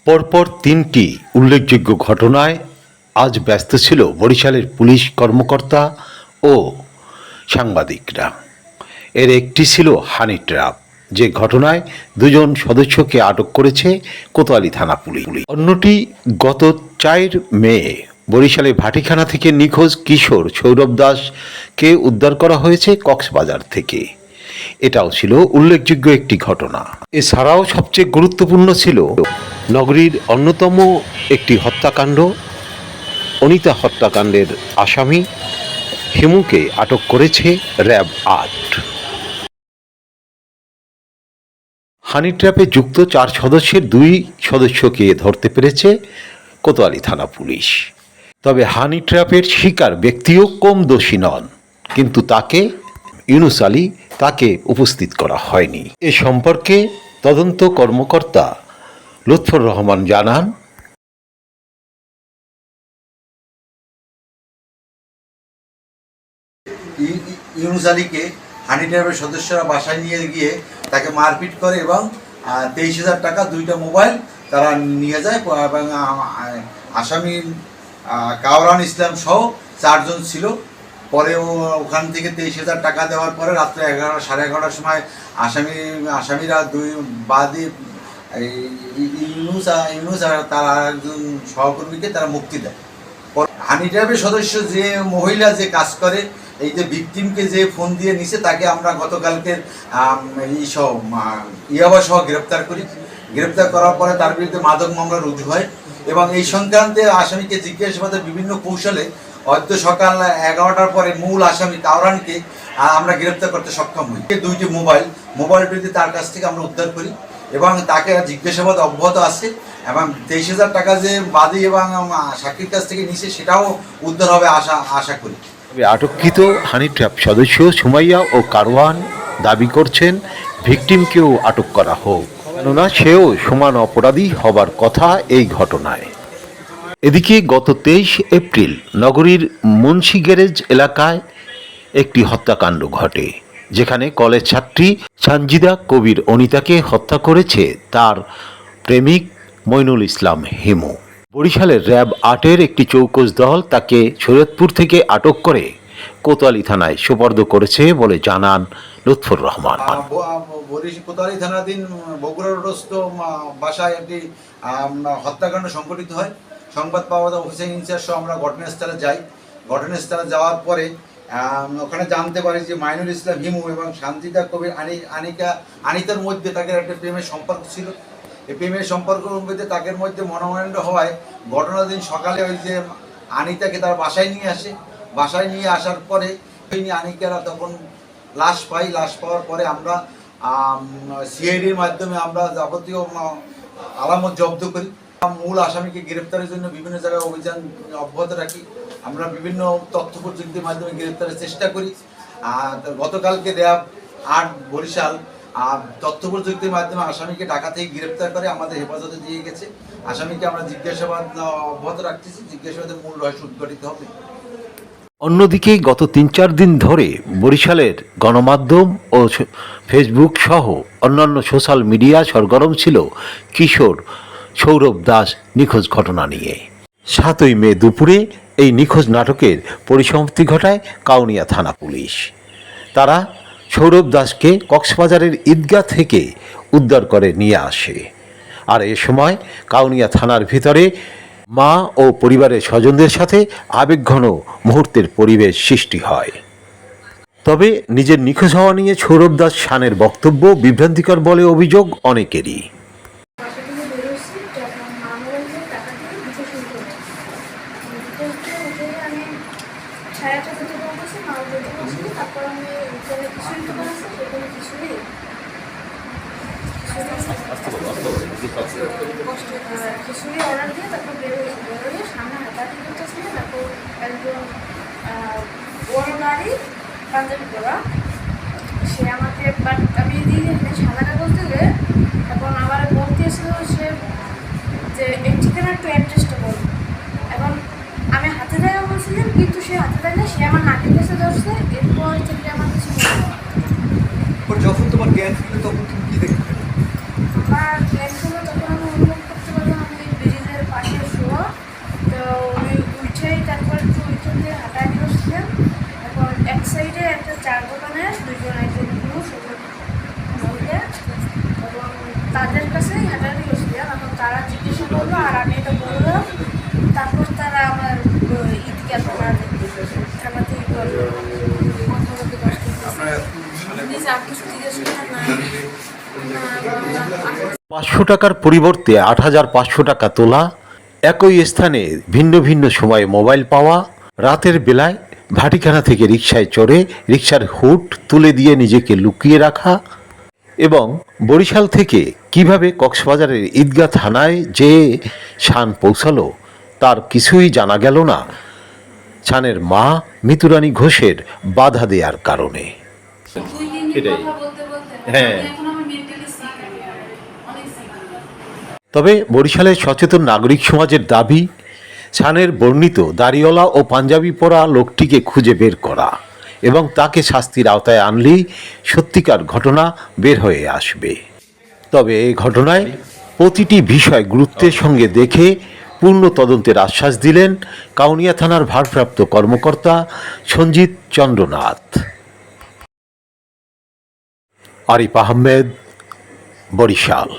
পরপর তিনটি উল্লেখযোগ্য ঘটনায় আজ ব্যস্ত ছিল বরিশালের পুলিশ কর্মকর্তা ও সাংবাদিকরা। এর একটি ছিল হানি ট্র্যাপ, যে ঘটনায় দুজন সদস্যকে আটক করেছে কোতোয়ালি থানা পুলিশ। অন্যটি গত 4 মে বরিশালের ভাটিখানা থেকে নিখোঁজ কিশোর সৌরভ দাসকে উদ্ধার করা হয়েছে কক্সবাজার থেকে। এটাও ছিল উল্লেখযোগ্য একটি ঘটনা। এছাড়াও সবচেয়ে গুরুত্বপূর্ণ ছিল নগরীর অন্যতম একটি হত্যাকাণ্ড, অনিতা হত্যাকাণ্ডের আসামি হিমুকে আটক করেছে র্যাব 8। হানি ট্র্যাপে যুক্ত 4 সদস্যের 2 সদস্যকে ধরতে পেরেছে কোতোয়ালি থানা পুলিশ। তবে হানি ট্র্যাপের শিকার ব্যক্তিও কম দোষী নন, কিন্তু ইউনুস আলী তাকে উপস্থিত করা হয়নি। এ সম্পর্কে তদন্ত কর্মকর্তা লুৎফর রহমান জানান, ইউনুস আলীকে হানি ট্র্যাপের সদস্যরা বাসায় নিয়ে গিয়ে তাকে মারপিট করে এবং 23,000 টাকা 2টা মোবাইল তারা নিয়ে যায় এবং আসামি কাওরান ইসলাম সহ 4 জন ছিল। পরে ওখান থেকে 23,000 টাকা দেওয়ার পরে রাত্রে 11:30 সময় আসামিরা 2 বাদী ইউনুস আর তার একজন সহকর্মীকে তারা মুক্তি দেয়। হানি ট্র্যাপের সদস্য যে মহিলা যে কাজ করে, এই যে ভিকটিমকে যে ফোন দিয়ে নিছে, তাকে আমরা গতকালকে ইয়াবা সহ গ্রেপ্তার করি। গ্রেপ্তার করার পরে তার বিরুদ্ধে মাদক মামলা রুজু হয় এবং এই সংক্রান্তে আসামিকে জিজ্ঞাসাবাদে বিভিন্ন কৌশলে হয়তো সকাল 11টার পরে মূল আসামি কাওরানকে আমরা গ্রেপ্তার করতে সক্ষম হই। 2টি মোবাইলটি তার কাছ থেকে আমরা উদ্ধার করি এবং তাকে জিজ্ঞাসাবাদ অব্যাহত আছে এবং 23,000 টাকা যে বাদী এবং সাক্ষীর কাছ থেকে নিছে সেটাও উদ্ধার হবে আশা করি। আটককৃত হানি ট্র্যাপ সদস্য সুমাইয়া ও কারওয়ান দাবি করছেন ভিকটিমকেও আটক করা হোক, কেননা সেও সমান অপরাধী হবার কথা এই ঘটনায়। এদিকে গত 23 এপ্রিল নগরীর মুন্সি গ্যারেজ এলাকায় একটি হত্যাকাণ্ড ঘটে, যেখানে কলেজ ছাত্রী সানজিদা কবির অনিতাকে হত্যা করেছে তার প্রেমিক মইনুল ইসলাম হিমু। বরিশালের র্যাব 8-এর একটি চৌকস দল তাকে শরীয়তপুর থেকে আটক করে কোতোয়ালি থানায় সোপর্দ করেছে বলে জানান লুৎফর রহমান। কোতোয়ালি থানাধীন বগুড়া রোডস্থ বাসায় একটি হত্যাকাণ্ড সংঘটিত হয়। সংবাদ পাওয়া যায়, অফিসার ইনচার্জ সহ আমরা ঘটনাস্থলে যাই। ঘটনাস্থলে যাওয়ার পরে ওখানে জানতে পারি যে মাইনুল ইসলাম হিমু এবং সানজিদা কবির আনিতার মধ্যে তাদের একটা প্রেমের সম্পর্ক ছিল। এই প্রেমের সম্পর্কের মধ্যে তাদের মধ্যে মনোমালিন্য হওয়ায় ঘটনার দিন সকালে ওই যে আনিতাকে তার বাসায় নিয়ে আসে। বাসায় নিয়ে আসার পরে আনিকারা তখন লাশ পাই। লাশ পাওয়ার পরে আমরা সিআইডির মাধ্যমে আমরা যাবতীয় আলামত জব্দ করি। মূল আসামিকে গ্রেপ্তারের জন্য বিভিন্ন জায়গায় অভিযান অব্যাহত রাখি। আমরা বিভিন্ন তথ্য প্রযুক্তির মাধ্যমে গ্রেপ্তারের চেষ্টা করি। গতকালকে র্যাব 8 বরিশাল তথ্য প্রযুক্তির মাধ্যমে আসামিকে ঢাকা থেকে গ্রেপ্তার করে আমাদের হেফাজতে দিয়ে গেছে। আসামিকে আমরা জিজ্ঞাসাবাদ অব্যাহত রাখতেছি। জিজ্ঞাসাবাদের মূল রহস্য উদ্ঘাটিত হবে। অন্যদিকে গত 3-4 দিন ধরে বরিশালের গণমাধ্যম ও ফেসবুক সহ অন্যান্য সোশ্যাল মিডিয়া সরগরম ছিল কিশোর সৌরভ দাস নিখোঁজ ঘটনা নিয়ে। 7 মে দুপুরে এই নিখোঁজ নাটকের পরিসমাপ্তি ঘটায় কাউনিয়া থানা পুলিশ। তারা সৌরভ দাসকে কক্সবাজারের ঈদগাহ থেকে উদ্ধার করে নিয়ে আসে। আর এ সময় কাউনিয়া থানার ভিতরে মা ও পরিবারের স্বজনদের সাথে আবেগঘন মুহূর্তের পরিবেশ সৃষ্টি হয়। তবে নিজের নিখোঁজ হওয়া নিয়ে সৌরভ দাস শানের বক্তব্য বিভ্রান্তিকর বলে অভিযোগ অনেকেরই। খিচুড়ি অর্ডার দিয়ে তারপর বেরোয় সামনে হাঁটাহাঁটি করতেছিল। তারপর একজন বড় নারী পাঞ্জাবি পরা, সে আমাকে আমি দিয়ে সাদা কাগজ দিলে এখন আবার বলতে এসেছিল সে যে এই ঠিকানা একটু অ্যাড্রেসটা বল। এখন আমি হাতে দেখা বলছিলাম, কিন্তু সে হাতে দেখা সে আমার নাকের কাছে ধরছে। এরপর থেকে আমার কিছু যখন তোমার জ্ঞান ছিল তখন তুমি কি দেখতে? আমার জ্ঞান ছিল তখন আমি অনুভব করতে পারলাম আমি বললো আর আমি এটা বললাম। তারপর তারা আমার ঈদগাহ থানা থেকে বললো প্লিজ আর কিছু জিজ্ঞেস করেন না। 500 টাকার পরিবর্তে 8,500 টাকা তোলা, একই স্থানে ভিন্ন ভিন্ন সময়ে মোবাইল পাওয়া, রাতের বেলায় ভাটিখানা থেকে রিকশায় চড়ে রিকশার হুড তুলে দিয়ে নিজেকে লুকিয়ে রাখা এবং বরিশাল থেকে কিভাবে কক্সবাজারের ঈদগাহ থানায় যে শান পৌঁছালো তার কিছুই জানা গেল না শানের মা মিতুরানী ঘোষের বাধা দেওয়ার কারণে। 2 দিন এটাই। কথা বলতে বলতে হ্যাঁ। এখন আমার মেন্টালি সিক অনেক সিক। তবে বরিশালের সচেতন নাগরিক সমাজের দাবি শানের বর্ণিত দাড়িওয়ালা ও পাঞ্জাবি পরা লোকটিকে খুঁজে বের করা এবং তাকে শাস্তির আওতায় আনলেই সত্যিকার ঘটনা বের হয়ে আসবে। তবে এই ঘটনায় প্রতিটি বিষয় গুরুত্বের সঙ্গে দেখে পূর্ণ তদন্তের আশ্বাস দিলেন কাউনিয়া থানার ভারপ্রাপ্ত কর্মকর্তা সঞ্জিত চন্দ্রনাথ। আরিফ আহমেদ, বরিশাল।